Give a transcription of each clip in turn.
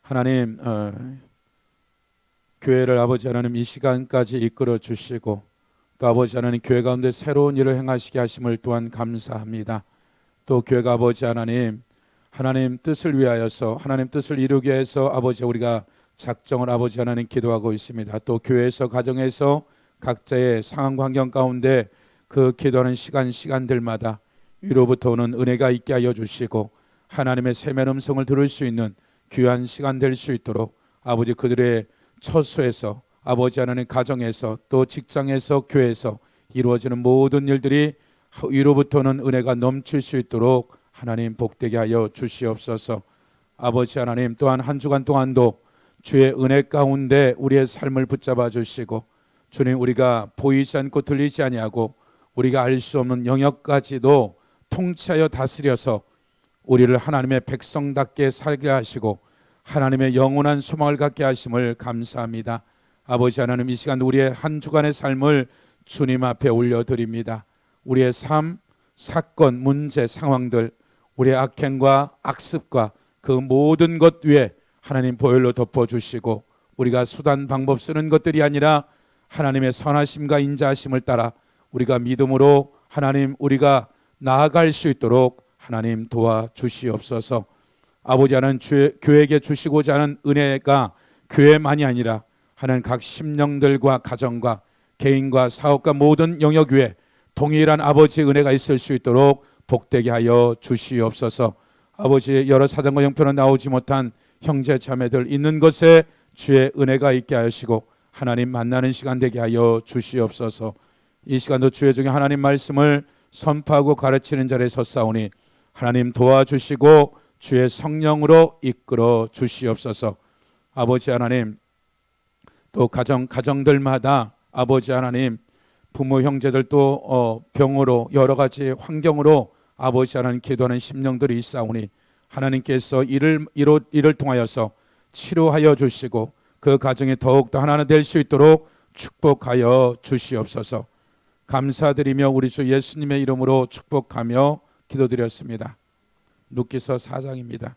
하나님, 교회를 아버지 하나님 이 시간까지 이끌어 주시고 또 아버지 하나님 교회 가운데 새로운 일을 행하시게 하심을 또한 감사합니다. 또 교회가 아버지 하나님 뜻을 위하여서 하나님 뜻을 이루기 위해서 아버지 우리가 작정을 아버지 하나님 기도하고 있습니다. 또 교회에서 가정에서 각자의 상황 환경 가운데 그 기도하는 시간들마다 위로부터 오는 은혜가 있게 하여 주시고 하나님의 세면 음성을 들을 수 있는 귀한 시간 될 수 있도록 아버지 그들의 처소에서 아버지 하나님 가정에서 또 직장에서 교회에서 이루어지는 모든 일들이 위로부터는 은혜가 넘칠 수 있도록 하나님 복되게 하여 주시옵소서. 아버지 하나님 또한 한 주간 동안도 주의 은혜 가운데 우리의 삶을 붙잡아 주시고 주님 우리가 보이지 않고 들리지 아니하고 우리가 알 수 없는 영역까지도 통치하여 다스려서 우리를 하나님의 백성답게 살게 하시고 하나님의 영원한 소망을 갖게 하심을 감사합니다. 아버지 하나님 이 시간 우리의 한 주간의 삶을 주님 앞에 올려드립니다. 우리의 삶, 사건, 문제, 상황들 우리의 악행과 악습과 그 모든 것 위에 하나님 보혈로 덮어주시고 우리가 수단 방법 쓰는 것들이 아니라 하나님의 선하심과 인자하심을 따라 우리가 믿음으로 하나님 우리가 나아갈 수 있도록 하나님 도와주시옵소서. 아버지 하나님 교회에게 주시고자 하는 은혜가 교회만이 아니라 하나님 각 심령들과 가정과 개인과 사업과 모든 영역 위에 동일한 아버지의 은혜가 있을 수 있도록 복되게 하여 주시옵소서. 아버지 여러 사정과 형편은 나오지 못한 형제 자매들 있는 곳에 주의 은혜가 있게 하시고 하나님 만나는 시간 되게 하여 주시옵소서. 이 시간도 주의 중에 하나님 말씀을 선포하고 가르치는 자리에 섰사오니 하나님 도와주시고 주의 성령으로 이끌어 주시옵소서. 아버지 하나님 또 가정들마다 아버지 하나님 부모 형제들 또 병으로 여러 가지 환경으로 아버지 하나님 기도하는 심령들이 있사오니 하나님께서 이를 통하여서 치료하여 주시고 그 가정이 더욱더 하나 될 수 있도록 축복하여 주시옵소서. 감사드리며 우리 주 예수님의 이름으로 축복하며 기도드렸습니다. 룻기서 4장입니다.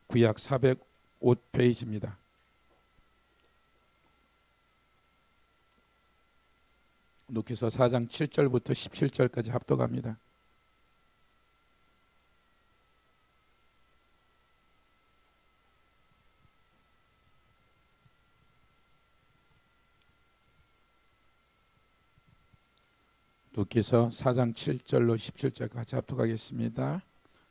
구약 405페이지입니다. 룻기서 4장 7절부터 17절까지 합독합니다. 룻기서 4장 7절로 17절까지 합독하겠습니다.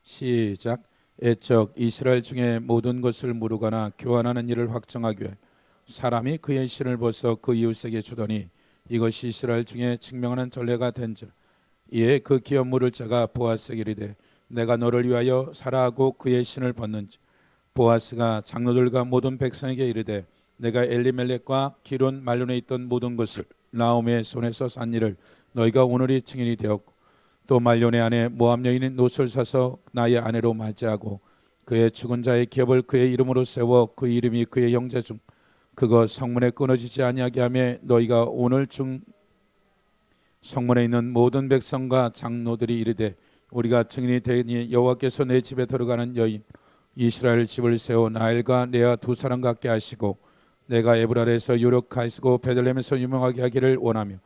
시작. 애적 이스라엘 중에 모든 것을 무르거나 교환하는 일을 확정하기 위해 사람이 그의 신을 벗어 그 이웃에게 주더니 이것이 이스라엘 중에 증명하는 전례가 된즉 이에 그 기업 물을 자가 보아스에게 이르되 내가 너를 위하여 사라하고 그의 신을 벗는지 보아스가 장로들과 모든 백성에게 이르되 내가 엘리멜렉과 기론 말론에 있던 모든 것을 나오미의 손에서 산 일을 너희가 오늘이 증인이 되었고 또 말론의 아내 모압 여인인 롯을 사서 나의 아내로 맞이하고 그의 죽은 자의 기업을 그의 이름으로 세워 그 이름이 그의 형제 중 그거 성문에 끊어지지 아니하게 하며 너희가 오늘 중 성문에 있는 모든 백성과 장로들이 이르되 우리가 증인이 되니 여호와께서 내 집에 들어가는 여인 이스라엘 집을 세워 나엘과 레아 두 사람 같게 하시고 내가 에브랄에서 유력하시고 베들레헴에서 유명하게 하기를 원하며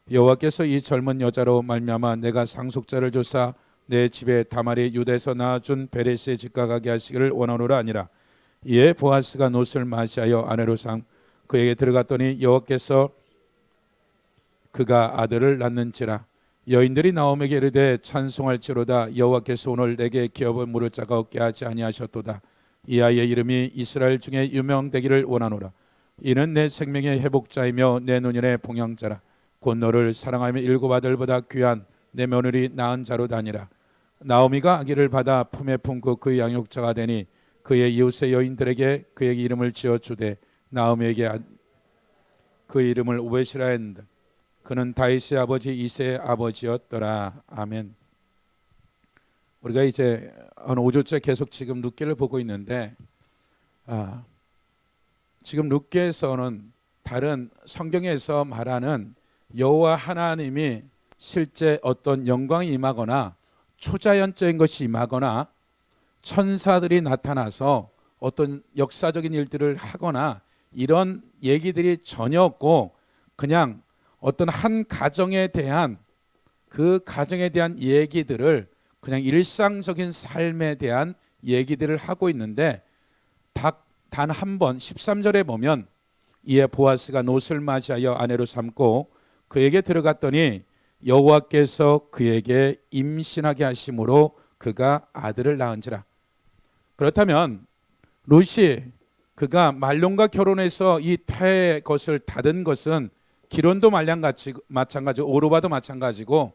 여호와께서 이 젊은 여자로 말미암아 내가 상속자를 조사 내 집에 다말이 유대에서 낳아준 베레스의 집가 가게 하시기를 원하노라 아니라 이에 보아스가 롯을 맞이하여 아내로 삼 그에게 들어갔더니 여호와께서 그가 아들을 낳는지라 여인들이 나오미에게 이르되 찬송할지로다 여호와께서 오늘 내게 기업을 물을 자가 없게 하지 아니하셨도다 이 아이의 이름이 이스라엘 중에 유명되기를 원하노라 이는 내 생명의 회복자이며 내 노년의 봉양자라 곧 너를 사랑하며 일곱 아들보다 귀한 내 며느리 낳은 자로다니라 나오미가 아기를 받아 품에 품고 그 양육자가 되니 그의 이웃의 여인들에게 그에게 이름을 지어 주되 나오미에게 그 이름을 오벳이라 했는데 그는 다윗의 아버지 이새의 아버지였더라. 아멘. 우리가 이제 한 5조째 계속 지금 룻기를 보고 있는데 지금 룻기에서는 다른 성경에서 말하는 여호와 하나님이 실제 어떤 영광이 임하거나 초자연적인 것이 임하거나 천사들이 나타나서 어떤 역사적인 일들을 하거나 이런 얘기들이 전혀 없고 그냥 어떤 한 가정에 대한 그 가정에 대한 얘기들을 그냥 일상적인 삶에 대한 얘기들을 하고 있는데 단 한 번 13절에 보면 이에 보아스가 롯을 맞이하여 아내로 삼고 그에게 들어갔더니 여호와께서 그에게 임신하게 하심으로 그가 아들을 낳은지라. 그렇다면 롯이 그가 말론과 결혼해서 이 태의 것을 닫은 것은 기론도 마찬가지고 오르바도 마찬가지고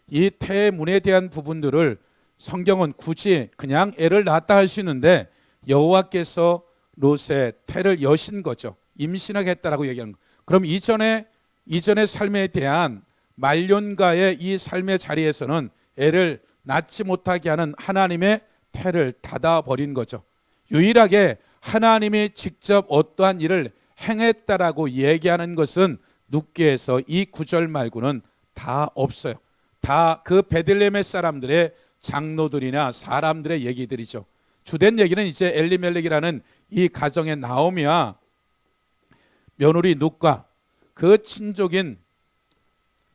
이 태의 문에 대한 부분들을 성경은 굳이 그냥 애를 낳았다 할 수 있는데 여호와께서 롯의 태를 여신 거죠. 임신하게 했다라고 얘기하는 거. 그럼 이전의 삶에 대한 말론과의 이 삶의 자리에서는 애를 낳지 못하게 하는 하나님의 태를 닫아버린 거죠. 유일하게 하나님이 직접 어떠한 일을 행했다라고 얘기하는 것은 룻기에서 이 구절 말고는 다 없어요. 다 그 베들레헴의 사람들의 장로들이나 사람들의 얘기들이죠. 주된 얘기는 이제 엘리멜렉이라는 이 가정의 나오미와 며느리 룻과 그 친족인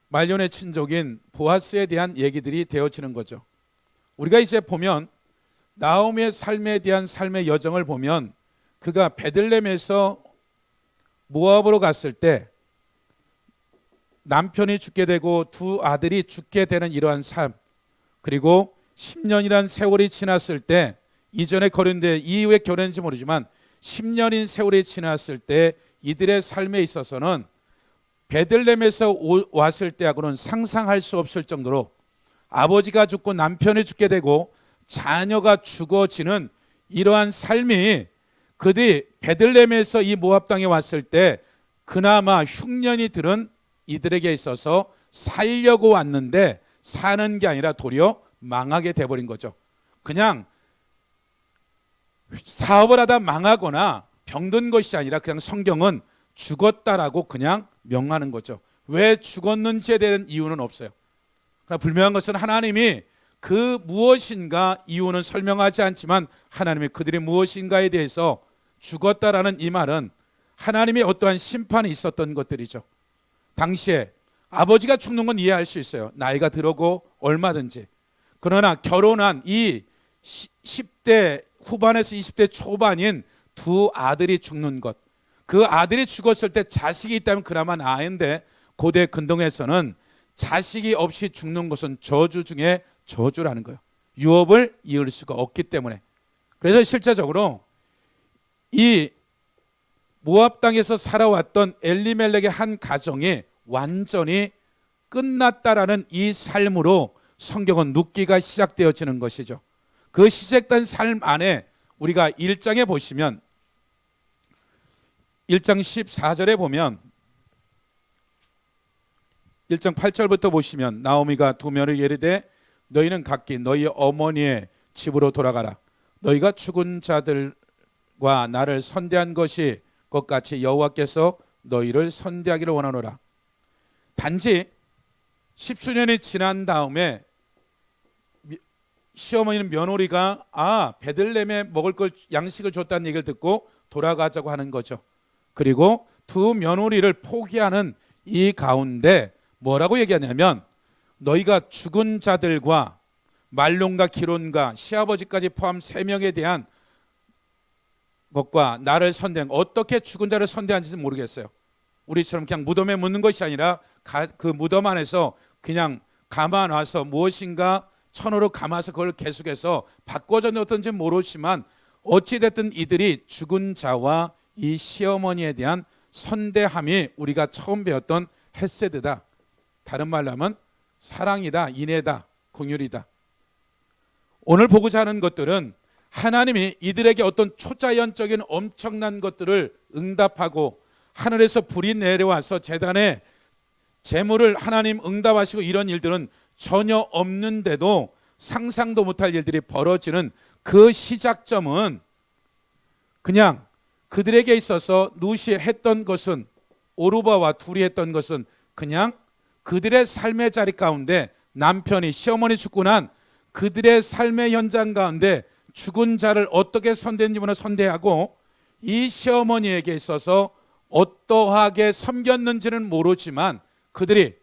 말론의 친족인 보아스에 대한 얘기들이 되어지는 거죠. 우리가 이제 보면 나오미의 삶에 대한 삶의 여정을 보면 그가 베들레헴에서 모압으로 갔을 때 남편이 죽게 되고 두 아들이 죽게 되는 이러한 삶, 그리고 10년이란 세월이 지났을 때 이전에 결혼돼 이후에 결혼인지 모르지만 10년인 세월이 지났을 때 이들의 삶에 있어서는 베들레헴에서 왔을 때하고는 상상할 수 없을 정도로 아버지가 죽고 남편이 죽게 되고 자녀가 죽어지는 이러한 삶이 그들이 베들레헴에서 이 모압 땅에 왔을 때 그나마 흉년이 들은 이들에게 있어서 살려고 왔는데 사는 게 아니라 도리어 망하게 돼버린 거죠. 그냥 사업을 하다 망하거나 병든 것이 아니라 그냥 성경은 죽었다라고 그냥 명하는 거죠. 왜 죽었는지에 대한 이유는 없어요. 그러나 분명한 것은 하나님이 그 무엇인가 이유는 설명하지 않지만 하나님이 그들이 무엇인가에 대해서 죽었다라는 이 말은 하나님의 어떠한 심판이 있었던 것들이죠. 당시에 아버지가 죽는 건 이해할 수 있어요. 나이가 들어고 얼마든지. 그러나 결혼한 이 10대 후반에서 20대 초반인 두 아들이 죽는 것, 그 아들이 죽었을 때 자식이 있다면 그나마 나은데 고대 근동에서는 자식이 없이 죽는 것은 저주 중에 저주라는 거예요. 유업을 이을 수가 없기 때문에. 그래서 실제적으로 이 모압 땅에서 살아왔던 엘리멜렉의 한 가정이 완전히 끝났다라는 이 삶으로 성경은 룻기가 시작되어지는 것이죠. 그 시작된 삶 안에 우리가 1장에 보시면 1장 14절에 보면 1장 8절부터 보시면 나오미가 두 며느리 이르되 너희는 각기 너희 어머니의 집으로 돌아가라. 너희가 죽은 자들과 나를 선대한 것이 것 같이 여호와께서 너희를 선대하기를 원하노라. 단지 10수년이 지난 다음에 시어머니는 며느리가 베들레헴에 먹을 걸 양식을 줬다는 얘기를 듣고 돌아가자고 하는 거죠. 그리고 두 며느리를 포기하는 이 가운데 뭐라고 얘기하냐면 너희가 죽은 자들과 말론과 기론과 시아버지까지 포함 3명에 대한 것과 나를 선대한, 어떻게 죽은 자를 선대한지는 모르겠어요. 우리처럼 그냥 무덤에 묻는 것이 아니라 그 무덤 안에서 그냥 감아놔서 무엇인가 천으로 감아서 그걸 계속해서 바꿔져 넣었던지 모르지만 어찌됐든 이들이 죽은 자와 이 시어머니에 대한 선대함이 우리가 처음 배웠던 헤세드다. 다른 말로 하면 사랑이다, 인애다, 긍휼이다. 오늘 보고자 하는 것들은 하나님이 이들에게 어떤 초자연적인 엄청난 것들을 응답하고 하늘에서 불이 내려와서 제단에 재물을 하나님 응답하시고 이런 일들은 전혀 없는데도 상상도 못할 일들이 벌어지는 그 시작점은 그냥 그들에게 있어서 룻이 했던 것은, 오르바와 둘이 했던 것은 그냥 그들의 삶의 자리 가운데 남편이 시어머니 죽고 난 그들의 삶의 현장 가운데 죽은 자를 어떻게 선대했는지 선대하고 이 시어머니에게 있어서 어떠하게 섬겼는지는 모르지만 그들이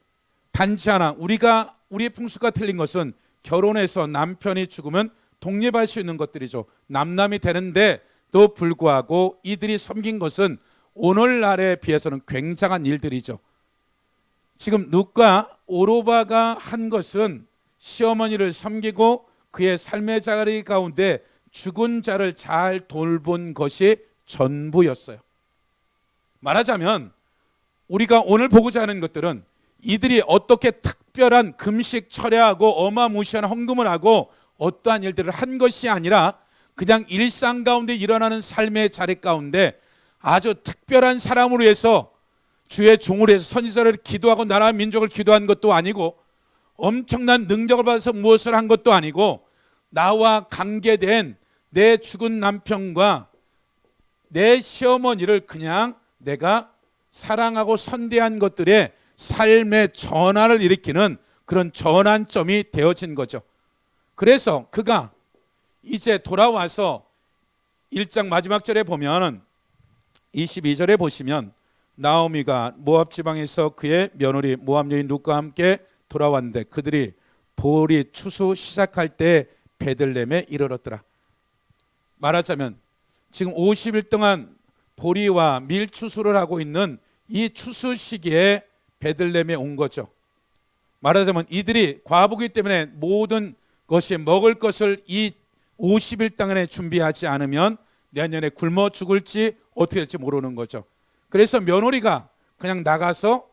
단지 하나 우리의 풍수가 틀린 것은 결혼해서 남편이 죽으면 독립할 수 있는 것들이죠. 남남이 되는데도 불구하고 이들이 섬긴 것은 오늘날에 비해서는 굉장한 일들이죠. 지금 룻과 오르바가 한 것은 시어머니를 섬기고 그의 삶의 자리 가운데 죽은 자를 잘 돌본 것이 전부였어요. 말하자면 우리가 오늘 보고자 하는 것들은 이들이 어떻게 특별한 금식 철야하고 어마무시한 헌금을 하고 어떠한 일들을 한 것이 아니라 그냥 일상 가운데 일어나는 삶의 자리 가운데 아주 특별한 사람으로 해서 주의 종을 해서 선지자를 기도하고 나라 민족을 기도한 것도 아니고 엄청난 능력을 받아서 무엇을 한 것도 아니고 나와 관계된 내 죽은 남편과 내 시어머니를 그냥 내가 사랑하고 선대한 것들의 삶의 전환을 일으키는 그런 전환점이 되어진 거죠. 그래서 그가 이제 돌아와서 1장 마지막 절에 보면 22절에 보시면 나오미가 모압 지방에서 그의 며느리 모압 여인 룻과 함께 돌아왔는데 그들이 보리 추수 시작할 때 베들레헴에 이르렀더라. 말하자면 지금 50일 동안 보리와 밀 추수를 하고 있는 이 추수 시기에 베들레헴에 온 거죠. 말하자면 이들이 과부기 때문에 모든 것이 먹을 것을 이 50일 동안에 준비하지 않으면 내년에 굶어 죽을지 어떻게 될지 모르는 거죠. 그래서 며느리가 그냥 나가서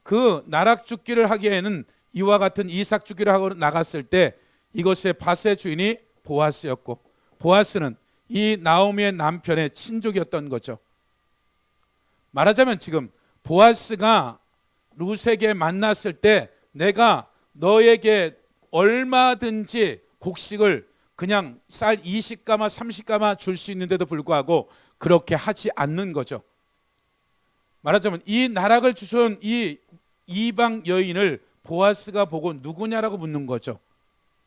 그 나락 죽기를 하기에는 이와 같은 이삭 죽기를 하고 나갔을 때 이것의 밭의 주인이 보아스였고 보아스는 이 나오미의 남편의 친족이었던 거죠. 말하자면 지금 보아스가 룻에게 만났을 때 내가 너에게 얼마든지 곡식을 그냥 쌀 20가마 30가마 줄 수 있는데도 불구하고 그렇게 하지 않는 거죠. 말하자면 이 나락을 주신 이 이방 여인을 보아스가 보고 누구냐라고 묻는 거죠.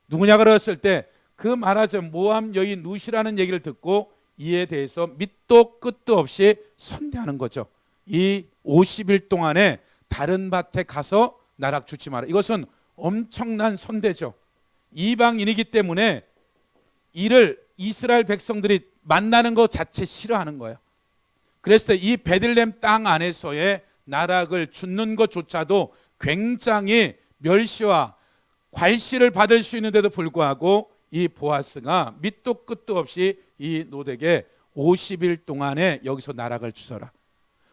누구냐고 그랬을 때 그 말하자면 모압 여인 룻이라는 얘기를 듣고 이에 대해서 밑도 끝도 없이 선대하는 거죠. 이 50일 동안에 다른 밭에 가서 나락 주지 마라. 이것은 엄청난 선대죠. 이방인이기 때문에 이를 이스라엘 백성들이 만나는 것 자체 싫어하는 거예요. 그랬을 때 이 베들레헴 땅 안에서의 나락을 줍는 것조차도 굉장히 멸시와 괄시를 받을 수 있는데도 불구하고 이 보아스가 밑도 끝도 없이 이 룻에게 50일 동안에 여기서 나락을 주서라.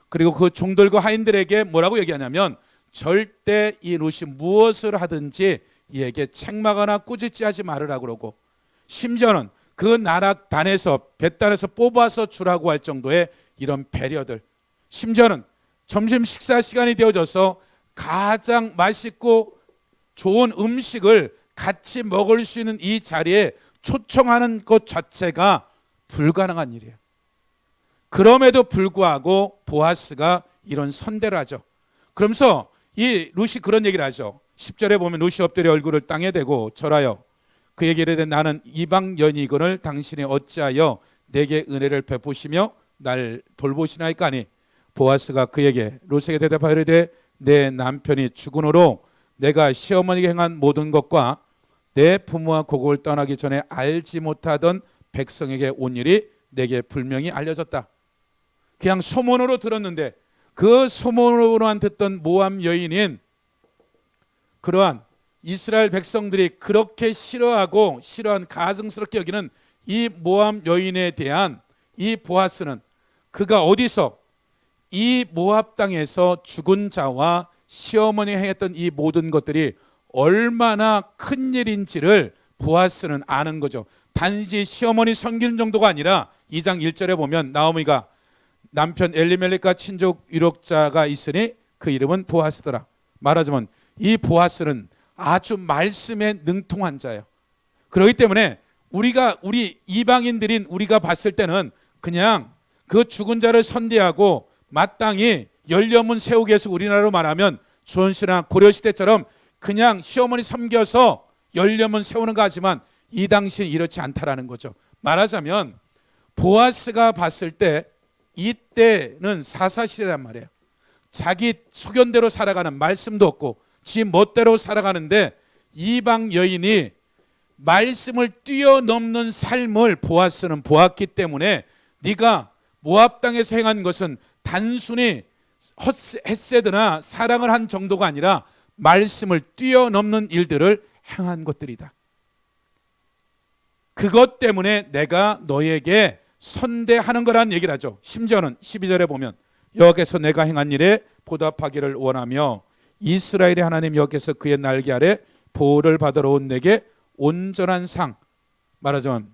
그리고 그 종들과 하인들에게 뭐라고 얘기하냐면 절대 이 룻이 무엇을 하든지 이에게 책망하거나 꾸짖지하지 말으라 그러고 심지어는 그 나락단에서 벳단에서 뽑아서 주라고 할 정도의 이런 배려들, 심지어는 점심 식사 시간이 되어져서 가장 맛있고 좋은 음식을 같이 먹을 수 있는 이 자리에 초청하는 것 자체가 불가능한 일이에요. 그럼에도 불구하고 보아스가 이런 선대를 하죠. 그러면서 이 룻이 그런 얘기를 하죠. 10절에 보면 룻이 엎드려 얼굴을 땅에 대고 절하여 그에게 이르되 나는 이방 여인이거늘 당신이 어찌하여 내게 은혜를 베푸시며 날 돌보시나이까 하니 보아스가 그에게 룻에게 대답하여 이르되 내 남편이 죽은으로 내가 시어머니에게 행한 모든 것과 내 부모와 고국을 떠나기 전에 알지 못하던 백성에게 온 일이 내게 분명히 알려졌다. 그냥 소문으로 들었는데 그 소문으로만 듣던 모압 여인인 그러한 이스라엘 백성들이 그렇게 싫어하고 싫어한 가증스럽게 여기는 이 모압 여인에 대한 이 보아스는 그가 어디서 이 모압 땅에서 죽은 자와 시어머니가 행했던 이 모든 것들이 얼마나 큰 일인지를 보아스는 아는 거죠. 단지 시어머니 섬기는 정도가 아니라 2장 1절에 보면 나오미가 남편 엘리멜렉과 친족 유력자가 있으니 그 이름은 보아스더라. 말하자면 이 보아스는 아주 말씀에 능통한 자예요. 그렇기 때문에 우리 이방인들인 우리가 봤을 때는 그냥 그 죽은 자를 선대하고 마땅히 열려문 세우기 위해서 우리나라로 말하면 조선시대나 고려시대처럼 그냥 시어머니 섬겨서 열려문 세우는 거 하지만 이 당시엔 이렇지 않다라는 거죠. 말하자면 보아스가 봤을 때 이때는 사사시대란 말이에요. 자기 소견대로 살아가는, 말씀도 없고 지 멋대로 살아가는데 이방 여인이 말씀을 뛰어넘는 삶을 보아스는 보았기 때문에 네가 모압 땅에서 행한 것은 단순히 헷세드나 사랑을 한 정도가 아니라 말씀을 뛰어넘는 일들을 행한 것들이다. 그것 때문에 내가 너에게 선대하는 거란 얘기를 하죠. 심지어는 12절에 보면 여호와께서 내가 행한 일에 보답하기를 원하며 이스라엘의 하나님 여호와께서 그의 날개 아래 보호를 받으러 온 내게 온전한 상, 말하자면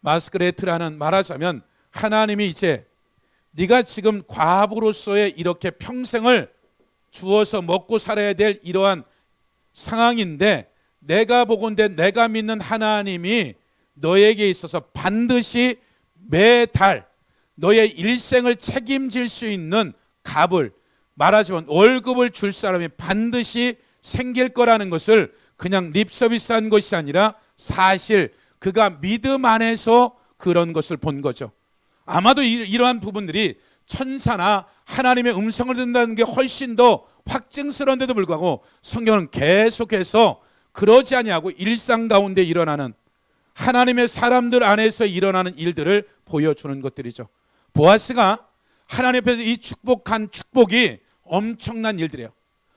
마스크레트라는, 말하자면 하나님이 이제 네가 지금 과부로서의 이렇게 평생을 주어서 먹고 살아야 될 이러한 상황인데 내가 보건대 내가 믿는 하나님이 너에게 있어서 반드시 매달 너의 일생을 책임질 수 있는 값을, 말하자면 월급을 줄 사람이 반드시 생길 거라는 것을 그냥 립서비스한 것이 아니라 사실 그가 믿음 안에서 그런 것을 본 거죠. 아마도 이러한 부분들이 천사나 하나님의 음성을 듣는다는 게 훨씬 더 확증스러운데도 불구하고 성경은 계속해서 그러지 아니하고 일상 가운데 일어나는 하나님의 사람들 안에서 일어나는 일들을 보여주는 것들이죠. 보아스가 하나님 앞에서 이 축복한 축복이 엄청난 일들이에요.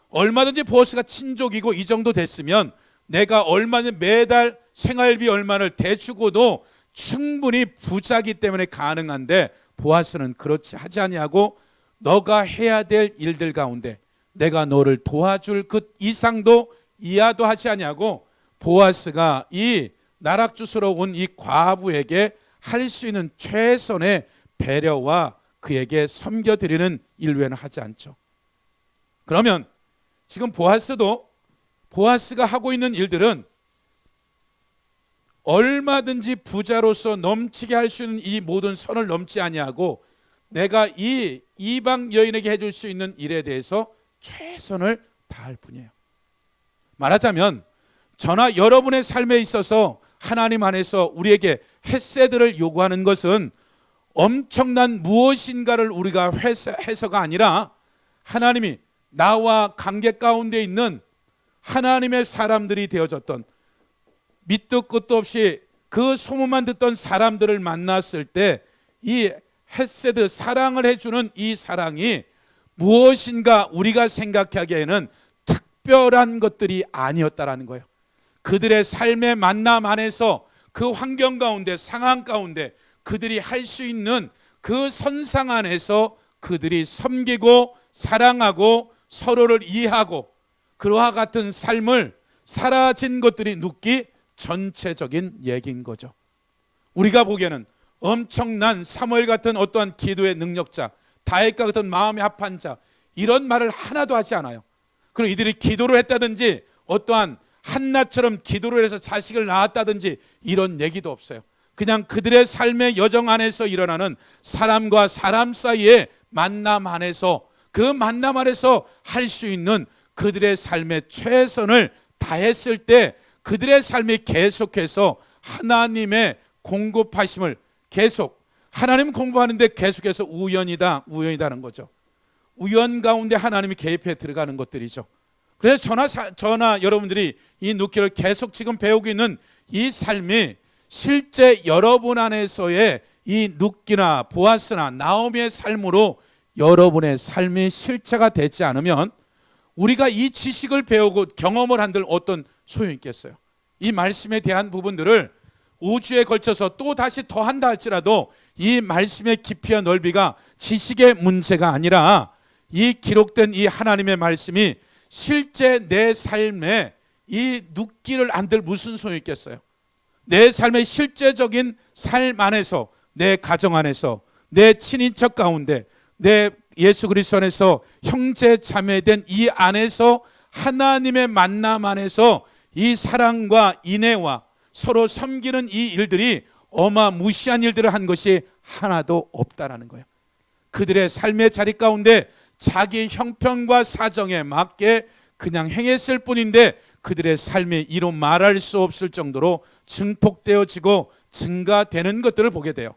얼마든지 보아스가 친족이고 이 정도 됐으면 내가 얼마든지 매달 생활비 얼마를 대주고도 충분히 부자기 때문에 가능한데 보아스는 그렇지 하지 아니하고 너가 해야 될 일들 가운데 내가 너를 도와줄 그 이상도 이하도 하지 아니하고 보아스가 이 나락주스러 온 이 과부에게 할 수 있는 최선의 배려와 그에게 섬겨드리는 일 외에는 하지 않죠. 그러면 지금 보아스가 하고 있는 일들은 얼마든지 부자로서 넘치게 할 수 있는 이 모든 선을 넘지 아니하고 내가 이 이방 여인에게 해줄 수 있는 일에 대해서 최선을 다할 뿐이에요. 말하자면 저나 여러분의 삶에 있어서 하나님 안에서 우리에게 헤세드를 요구하는 것은 엄청난 무엇인가를 우리가 해서가 아니라 하나님이 나와 관계 가운데 있는 하나님의 사람들이 되어졌던 밑도 끝도 없이 그 소문만 듣던 사람들을 만났을 때 이 헤세드, 사랑을 해주는 이 사랑이 무엇인가 우리가 생각하기에는 특별한 것들이 아니었다라는 거예요. 그들의 삶의 만남 안에서 그 환경 가운데, 상황 가운데 그들이 할 수 있는 그 선상 안에서 그들이 섬기고 사랑하고 서로를 이해하고 그와 같은 삶을 사라진 것들이 눕기 전체적인 얘기인 거죠. 우리가 보기에는 엄청난 사무엘 같은 어떠한 기도의 능력자, 다윗과 같은 마음이 합한 자, 이런 말을 하나도 하지 않아요. 그리고 이들이 기도를 했다든지 어떠한 한나처럼 기도를 해서 자식을 낳았다든지 이런 얘기도 없어요. 그냥 그들의 삶의 여정 안에서 일어나는 사람과 사람 사이의 만남 안에서, 그 만남 안에서 할 수 있는 그들의 삶의 최선을 다했을 때 그들의 삶이 계속해서 하나님의 공급하심을 계속, 하나님 공부하는데 계속해서 우연이다는 거죠. 우연 가운데 하나님이 개입해 들어가는 것들이죠. 그래서 저나 여러분들이 이 눕기를 계속 지금 배우고 있는 이 삶이 실제 여러분 안에서의 이 눕기나 보아스나 나오미의 삶으로 여러분의 삶이 실체가 되지 않으면 우리가 이 지식을 배우고 경험을 한들 어떤 소용이 있겠어요? 이 말씀에 대한 부분들을 5주에 걸쳐서 또 다시 더 한다 할지라도 이 말씀의 깊이와 넓이가 지식의 문제가 아니라 이 기록된 이 하나님의 말씀이 실제 내 삶에 이 눕기를 안들 무슨 소용이 있겠어요? 내 삶의 실제적인 삶 안에서, 내 가정 안에서, 내 친인척 가운데, 내 예수 그리스도 안에서 형제 자매된 이 안에서 하나님의 만남 안에서 이 사랑과 인애와 서로 섬기는 이 일들이 어마무시한 일들을 한 것이 하나도 없다라는 거예요. 그들의 삶의 자리 가운데 자기 형편과 사정에 맞게 그냥 행했을 뿐인데 그들의 삶이 이루 말할 수 없을 정도로 증폭되어지고 증가되는 것들을 보게 돼요.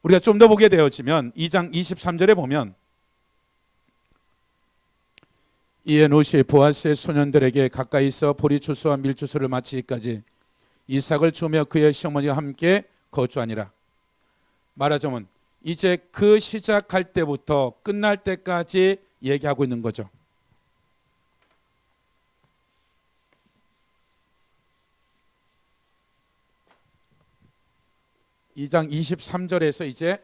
우리가 좀 더 보게 되어지면 2장 23절에 보면 이에 롯이 보아스의 소년들에게 가까이서 보리추수와 밀추수를 마치기까지 이삭을 주며 그의 시어머니와 함께 거주하니라. 말하자면 이제 그 시작할 때부터 끝날 때까지 얘기하고 있는 거죠. 이 장 23절에서 이제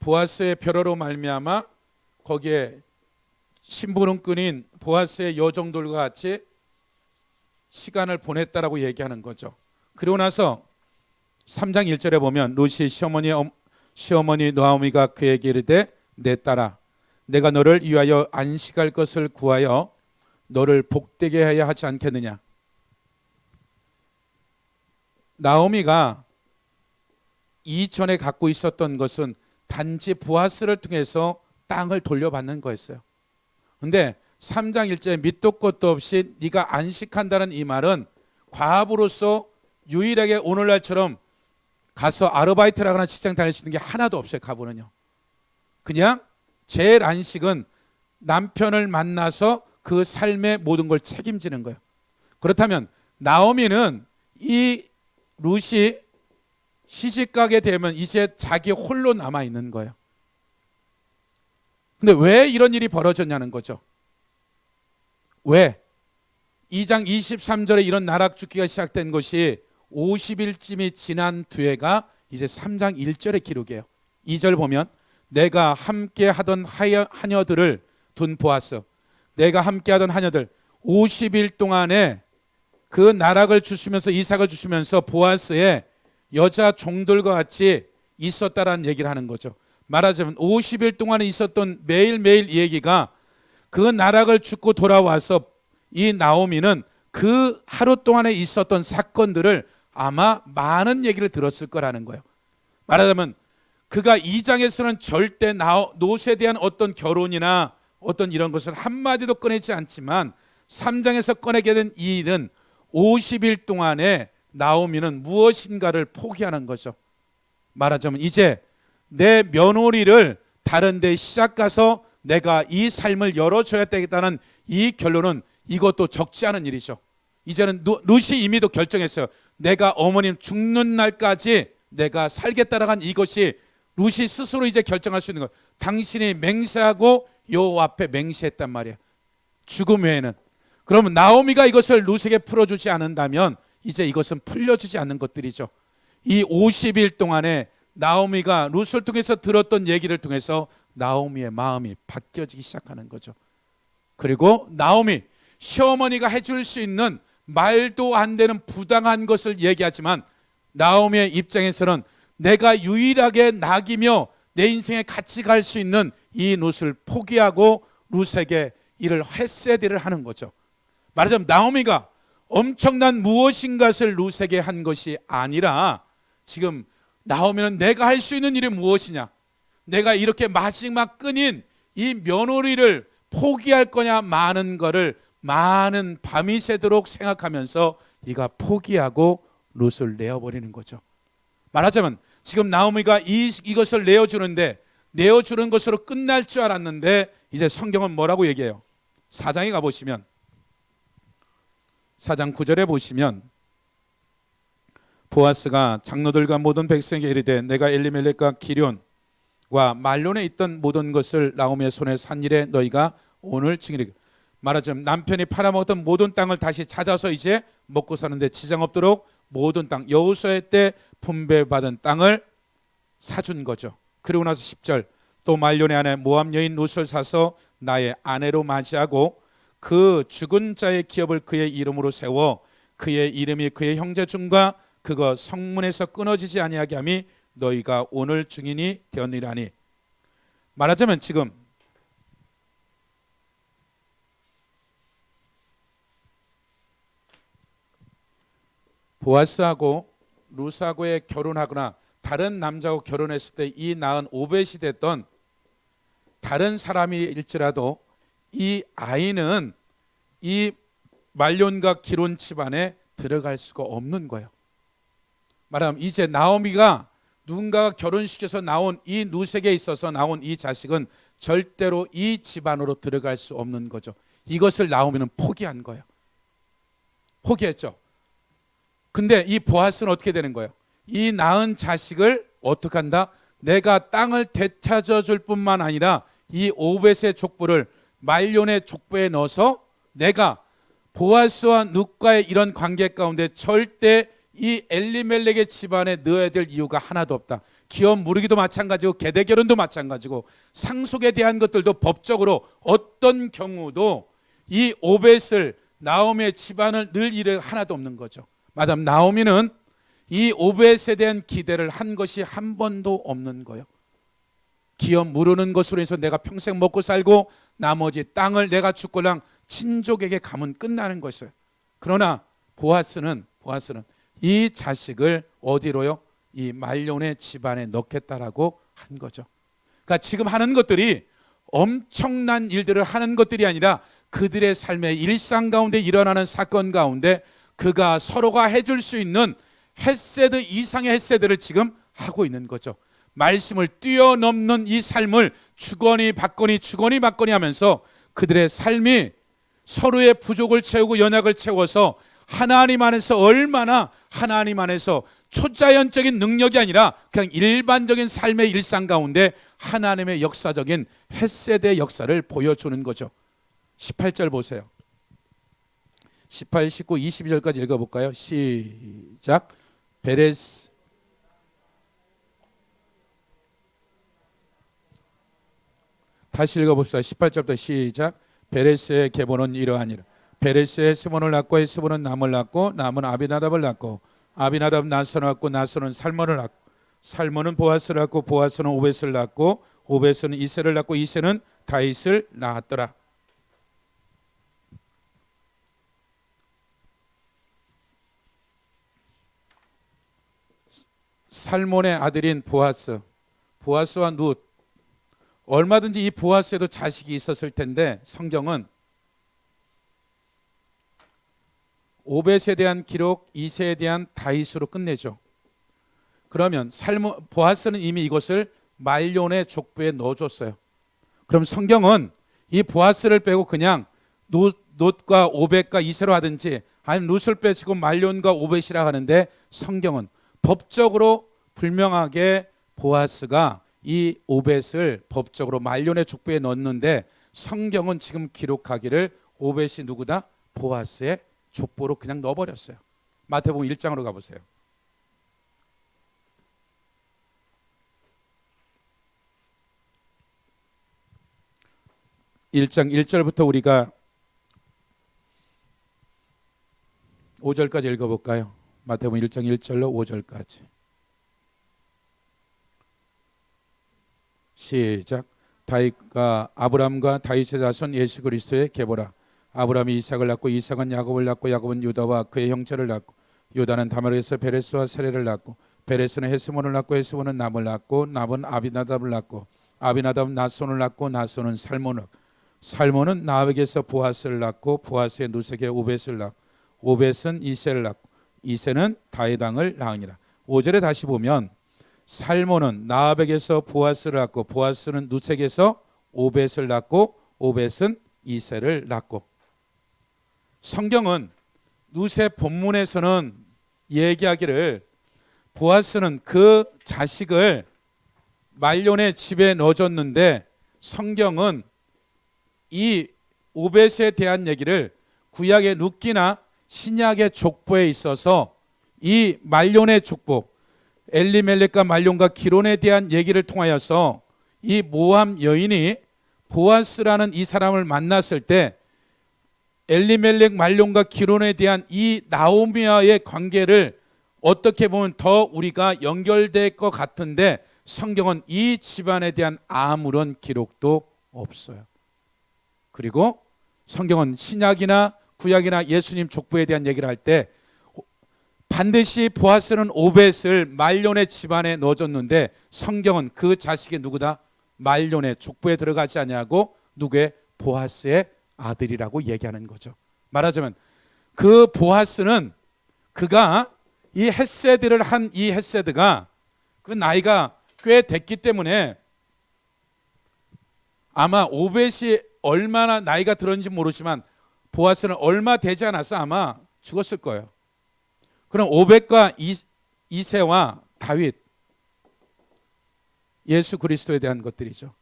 보아스의 벼로로 말미암아 거기에 심부름꾼인 보아스의 여종들과 같이 시간을 보냈다라고 얘기하는 거죠. 그리고 나서 3장 1절에 보면 롯이 시어머니 노아미가 그에게 이르되 내 딸아 내가 너를 위하여 안식할 것을 구하여 너를 복되게 해야 하지 않겠느냐. 나오미가 이전에 갖고 있었던 것은 단지 보아스를 통해서 땅을 돌려받는 거였어요. 그런데 3장 1절에 밑도 끝도 없이 네가 안식한다는 이 말은 과부로서 유일하게 오늘날처럼 가서 아르바이트를 하거나 직장 다닐 수 있는 게 하나도 없어요. 과부는요. 그냥 제일 안식은 남편을 만나서 그 삶의 모든 걸 책임지는 거예요. 그렇다면 나오미는 이 룻이 시집가게 되면 이제 자기 홀로 남아있는 거예요. 근데 왜 이런 일이 벌어졌냐는 거죠. 왜? 2장 23절에 이런 나락 죽기가 시작된 것이 50일쯤이 지난 뒤에가 이제 3장 1절의 기록이에요. 2절 보면 내가 함께 하던 하녀들을 둔 보아스, 내가 함께 하던 하녀들 50일 동안에 그 나락을 주시면서 이삭을 주시면서 보아스의 여자 종들과 같이 있었다라는 얘기를 하는 거죠. 말하자면 50일 동안에 있었던 매일매일 얘기가 그 나락을 죽고 돌아와서 이 나오미는 그 하루 동안에 있었던 사건들을 아마 많은 얘기를 들었을 거라는 거예요. 말하자면 그가 2장에서는 절대 롯에 대한 어떤 결혼이나 어떤 이런 것을 한마디도 꺼내지 않지만 3장에서 꺼내게 된 이 일은 50일 동안에 나오미는 무엇인가를 포기하는 거죠. 말하자면 이제 내 며느리를 다른 데 시작가서 내가 이 삶을 열어줘야 되겠다는 이 결론은 이것도 적지 않은 일이죠. 이제는 룻이 이미도 결정했어요. 내가 어머님 죽는 날까지 내가 살겠다라는 이것이 룻이 스스로 이제 결정할 수 있는 거예요. 당신이 맹세하고 여호와 앞에 맹세했단 말이에요. 죽음 외에는. 그러면 나오미가 이것을 룻에게 풀어주지 않는다면 이제 이것은 풀려주지 않는 것들이죠. 이 50일 동안에 나오미가 룻을 통해서 들었던 얘기를 통해서 나오미의 마음이 바뀌어지기 시작하는 거죠. 그리고 나오미 시어머니가 해줄 수 있는 말도 안 되는 부당한 것을 얘기하지만 나오미의 입장에서는 내가 유일하게 낙이며 내 인생에 같이 갈 수 있는 이 룻을 포기하고 룻에게 이를 헤세드를 하는 거죠. 말하자면 나오미가 엄청난 무엇인가를 룻에게 한 것이 아니라 지금 나오미는 내가 할 수 있는 일이 무엇이냐, 내가 이렇게 마지막 끈인 이 며느리를 포기할 거냐 많은 거를 많은 밤이 새도록 생각하면서 이가 포기하고 룻을 내어버리는 거죠. 말하자면 지금 나오미가 이것을 내어주는데 내어주는 것으로 끝날 줄 알았는데 이제 성경은 뭐라고 얘기해요? 4장에 가보시면 4장 9절에 보시면 보아스가 장로들과 모든 백성에게 이르되 내가 엘리멜렉과 기럨과 말론에 있던 모든 것을 나오미의 손에 산 일에 너희가 오늘 증인이라. 말하자면 남편이 팔아먹었던 모든 땅을 다시 찾아서 이제 먹고 사는데 지장 없도록 모든 땅 여호수아 때 분배받은 땅을 사준 거죠. 그리고 나서 10절 또 말론의 아내 모압 여인 룻을 사서 나의 아내로 맞이하고 그 죽은 자의 기업을 그의 이름으로 세워 그의 이름이 그의 형제 중과 그거 성문에서 끊어지지 아니하게 함이 너희가 오늘 증인이 되었느니라니. 말하자면 지금 보아스하고 룻하고의 결혼하거나 다른 남자하고 결혼했을 때 이 낳은 오벳이 됐던 다른 사람일지라도 이 아이는 이 말론과 기론 집안에 들어갈 수가 없는 거예요. 말하면 이제 나오미가 누군가가 결혼시켜서 나온 이 누색에 있어서 나온 이 자식은 절대로 이 집안으로 들어갈 수 없는 거죠. 이것을 나오미는 포기한 거예요. 포기했죠. 근데 이 보아스는 어떻게 되는 거예요? 이 낳은 자식을 어떻게 한다? 내가 땅을 되찾아 줄 뿐만 아니라 이 오벳의 족보를 말론의 족보에 넣어서 내가 보아스와 룻과의 이런 관계 가운데 절대 이 엘리멜렉의 집안에 넣어야 될 이유가 하나도 없다. 기업 무르기도 마찬가지고 계대결혼도 마찬가지고 상속에 대한 것들도 법적으로 어떤 경우도 이 오벳을 나오미의 집안을 넣을 일이 하나도 없는 거죠. 마담 나오미는 이 오벳에 대한 기대를 한 것이 한 번도 없는 거예요. 기업 무르는 것으로 해서 내가 평생 먹고 살고 나머지 땅을 내가 죽고랑 친족에게 가면 끝나는 것이에요. 그러나 보아스는 이 자식을 어디로요? 이 말론의 집안에 넣겠다라고 한 거죠. 그러니까 지금 하는 것들이 엄청난 일들을 하는 것들이 아니라 그들의 삶의 일상 가운데 일어나는 사건 가운데 그가 서로가 해줄 수 있는 헤세드 이상의 헤세드를 지금 하고 있는 거죠. 말씀을 뛰어넘는 이 삶을 주거니 받거니 하면서 그들의 삶이 서로의 부족을 채우고 연약을 채워서 하나님 안에서 얼마나 하나님 안에서 초자연적인 능력이 아니라 그냥 일반적인 삶의 일상 가운데 하나님의 역사적인 헤세드의 역사를 보여주는 거죠. 18절 보세요. 18, 19, 22절까지 읽어볼까요? 시작. 베레스 다시 읽어봅시다. 18절부터 시작. 베레스의 계보는 이러하니라. 베레스의 스몬을 낳고 스몬은 남을 낳고 남은 아비나답을 낳고 아비나답 나선을 낳고 나선은 살몬을 낳고 살몬은 보아스를 낳고 보아스는 오벳을 낳고 오벳은 이세를 낳고 이세는 다윗을 낳았더라. 살몬의 아들인 보아스와 룻, 얼마든지 이 보아스에도 자식이 있었을 텐데 성경은 오벳에 대한 기록, 이세에 대한 다윗으로 끝내죠. 그러면 보아스는 이미 이것을 말론의 족보에 넣어줬어요. 그럼 성경은 이 보아스를 빼고 그냥 롯과 오벳과 이세로 하든지 아니면 룻을 빼시고 말론과 오벳이라 하는데 성경은 법적으로 분명하게 보아스가 이 오벳을 법적으로 말론의 족보에 넣었는데 성경은 지금 기록하기를 오벳이 누구다? 보아스의 족보로 그냥 넣어버렸어요. 마태복음 1장으로 가보세요. 1장 1절부터 우리가 5절까지 읽어볼까요? 마태복음 1장 1절로 5절까지 시작. 다윗과 아브람과 다윗의 자손 예수 그리스도의 계보라. 아브람이 이삭을 낳고 이삭은 야곱을 낳고 야곱은 유다와 그의 형제를 낳고 유다는 다말에서 베레스와 세레를 낳고 베레스는 헤스몬을 낳고 헤스몬은 남을 낳고 남은 아비나답을 낳고 아비나답은 나손을 낳고 나손은 살몬은 나백에서 보아스를 낳고 보아스의 누색에 오벳을 낳고 오벳은 이세를 낳고 이세는 다윗 왕을 낳으니라. 5절에 다시 보면 살몬은 나백에서 보아스를 낳고 보아스는 누색에서 오벳을 낳고 오벳은 이세를 낳고. 성경은 누세 본문에서는 얘기하기를 보아스는 그 자식을 말론의 집에 넣어줬는데 성경은 이 오벳에 대한 얘기를 구약의 룻기나 신약의 족보에 있어서 이 말론의 족보 엘리멜렉과 말론과 기론에 대한 얘기를 통하여서 이 모함 여인이 보아스라는 이 사람을 만났을 때 엘리멜렉 말론과 기론에 대한 이 나오미와의 관계를 어떻게 보면 더 우리가 연결될 것 같은데 성경은 이 집안에 대한 아무런 기록도 없어요. 그리고 성경은 신약이나 구약이나 예수님 족보에 대한 얘기를 할 때 반드시 보아스는 오벳을 말론의 집안에 넣어줬는데 성경은 그 자식이 누구다? 말론의 족보에 들어가지 아니하고 누구의? 보아스의 아들이라고 얘기하는 거죠. 말하자면 그 보아스는 그가 이 헷세드를 한 이 헷세드가 그 나이가 꽤 됐기 때문에 아마 오벳이 얼마나 나이가 들었는지 모르지만 보아스는 얼마 되지 않아서 아마 죽었을 거예요. 그럼 오벳과 이새와 다윗, 예수 그리스도에 대한 것들이죠.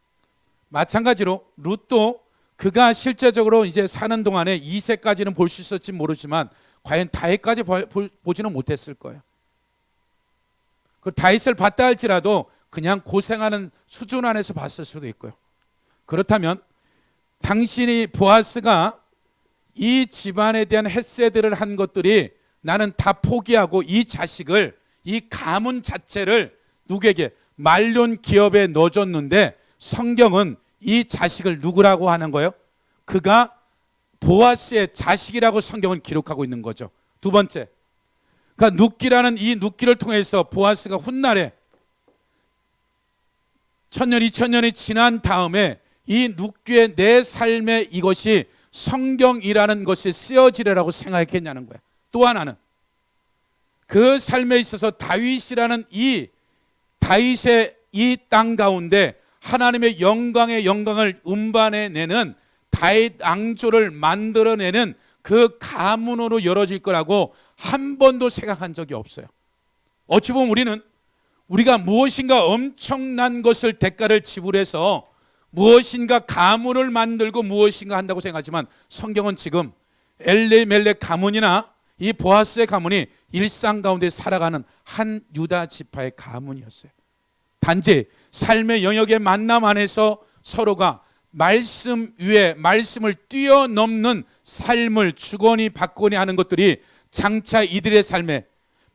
마찬가지로 룻도 그가 실제적으로 이제 사는 동안에 이새까지는 볼 수 있었지 모르지만 과연 다윗까지 보지는 못했을 거예요. 그 다윗을 봤다 할지라도 그냥 고생하는 수준 안에서 봤을 수도 있고요. 그렇다면 당신이 보아스가 이 집안에 대한 헷세드를 한 것들이 나는 다 포기하고 이 자식을, 이 가문 자체를 누구에게 말론 기업에 넣어줬는데 성경은 이 자식을 누구라고 하는 거예요? 그가 보아스의 자식이라고 성경은 기록하고 있는 거죠. 두 번째, 그러니까 눕기라는 이 눕기를 통해서 보아스가 훗날에 1000년, 2000년이 지난 다음에 이 눕기의 내 삶에 이것이 성경이라는 것이 쓰여지리라고 생각했냐는 거야. 또 하나는 그 삶에 있어서 다윗이라는 이 다윗의 이 땅 가운데 하나님의 영광을 음반해내는 다윗 왕조를 만들어내는 그 가문으로 열어질 거라고 한 번도 생각한 적이 없어요. 어찌 보면 우리가 무엇인가 엄청난 것을 대가를 지불해서 무엇인가 가문을 만들고 무엇인가 한다고 생각하지만 성경은 지금 엘리멜렉 가문이나 이 보아스의 가문이 일상 가운데 살아가는 한 유다 지파의 가문이었어요. 단지 삶의 영역의 만남 안에서 서로가 말씀 위에 말씀을 뛰어넘는 삶을 주거니 받거니 하는 것들이 장차 이들의 삶에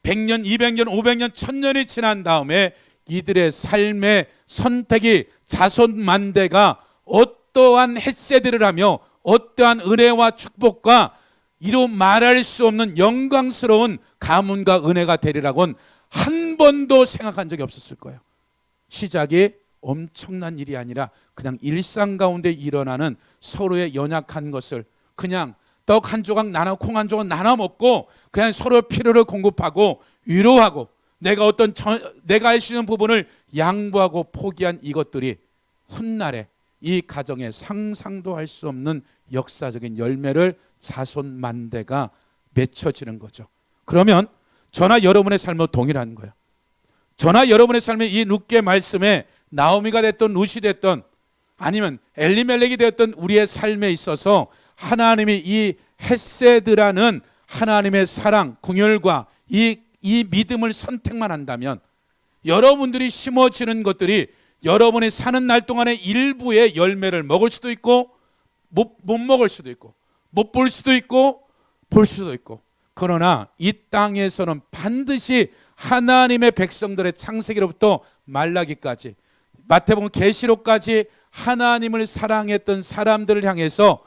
100년, 200년, 500년, 1000년이 지난 다음에 이들의 삶의 선택이 자손만대가 어떠한 헷세드를 하며 어떠한 은혜와 축복과 이루 말할 수 없는 영광스러운 가문과 은혜가 되리라고는 한 번도 생각한 적이 없었을 거예요. 시작이 엄청난 일이 아니라 그냥 일상 가운데 일어나는 서로의 연약한 것을 그냥 떡 한 조각 나눠 콩 한 조각 나눠 먹고 그냥 서로의 필요를 공급하고 위로하고 내가 할 수 있는 부분을 양보하고 포기한 이것들이 훗날에 이 가정에 상상도 할 수 없는 역사적인 열매를 자손만대가 맺혀지는 거죠. 그러면 저나 여러분의 삶은 동일한 거예요. 저나 여러분의 삶에 이 룻의 말씀에 나오미가 됐던 룻이 됐던 아니면 엘리멜렉이 되었던 우리의 삶에 있어서 하나님이 이 헷세드라는 하나님의 사랑, 긍휼과 이 믿음을 선택만 한다면 여러분들이 심어지는 것들이 여러분이 사는 날 동안에 일부의 열매를 먹을 수도 있고 못 먹을 수도 있고 못 볼 수도 있고 볼 수도 있고 그러나 이 땅에서는 반드시 하나님의 백성들의 창세기로부터 말라기까지 마태복음 계시록까지 하나님을 사랑했던 사람들을 향해서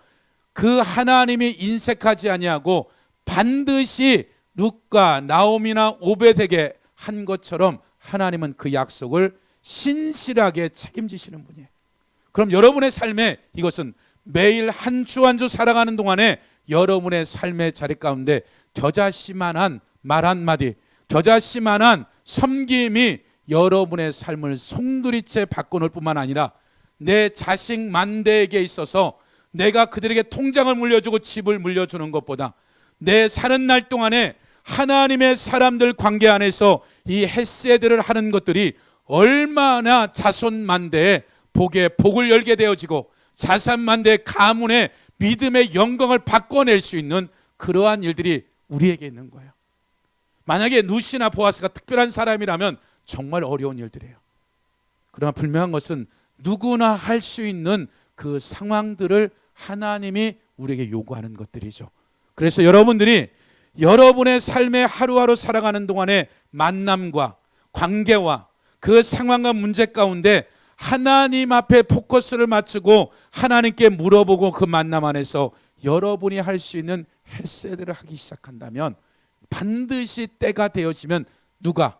그 하나님이 인색하지 아니하고 반드시 룻과 나오미나 오벳에게 한 것처럼 하나님은 그 약속을 신실하게 책임지시는 분이에요. 그럼 여러분의 삶에 이것은 매일 한 주 한 주 살아가는 동안에 여러분의 삶의 자리 가운데 겨자씨만한 말 한마디, 겨자씨만한 섬김이 여러분의 삶을 송두리째 바꿔놓을 뿐만 아니라 내 자식 만대에게 있어서 내가 그들에게 통장을 물려주고 집을 물려주는 것보다 내 사는 날 동안에 하나님의 사람들 관계 안에서 이 헷세드를 하는 것들이 얼마나 자손만대에 복을 열게 되어지고 자산만대의 가문의 믿음의 영광을 바꿔낼 수 있는 그러한 일들이 우리에게 있는 거예요. 만약에 룻이나 보아스가 특별한 사람이라면 정말 어려운 일들이에요. 그러나 분명한 것은 누구나 할 수 있는 그 상황들을 하나님이 우리에게 요구하는 것들이죠. 그래서 여러분들이 여러분의 삶의 하루하루 살아가는 동안의 만남과 관계와 그 상황과 문제 가운데 하나님 앞에 포커스를 맞추고 하나님께 물어보고 그 만남 안에서 여러분이 할 수 있는 헷세드를 하기 시작한다면 반드시 때가 되어지면 누가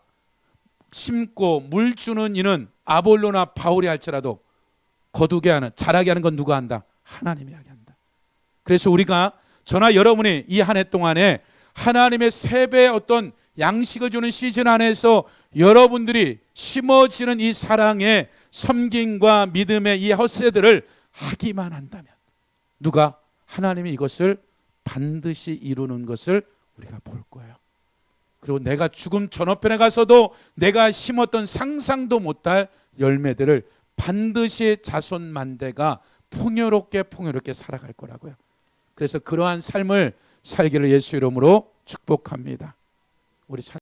심고 물 주는 이는 아볼로나 바울이 할지라도 거두게 하는 자라게 하는 건 누가 한다? 하나님이 하게 한다. 그래서 우리가 저나 여러분이 이 한 해 동안에 하나님의 세 배의 어떤 양식을 주는 시즌 안에서 여러분들이 심어지는 이 사랑의 섬김과 믿음의 이 헛새들을 하기만 한다면 누가? 하나님이 이것을 반드시 이루는 것을 우리가 볼 거예요. 그리고 내가 죽음 전어편에 가서도 내가 심었던 상상도 못할 열매들을 반드시 자손 만대가 풍요롭게 살아갈 거라고요. 그래서 그러한 삶을 살기를 예수 이름으로 축복합니다. 우리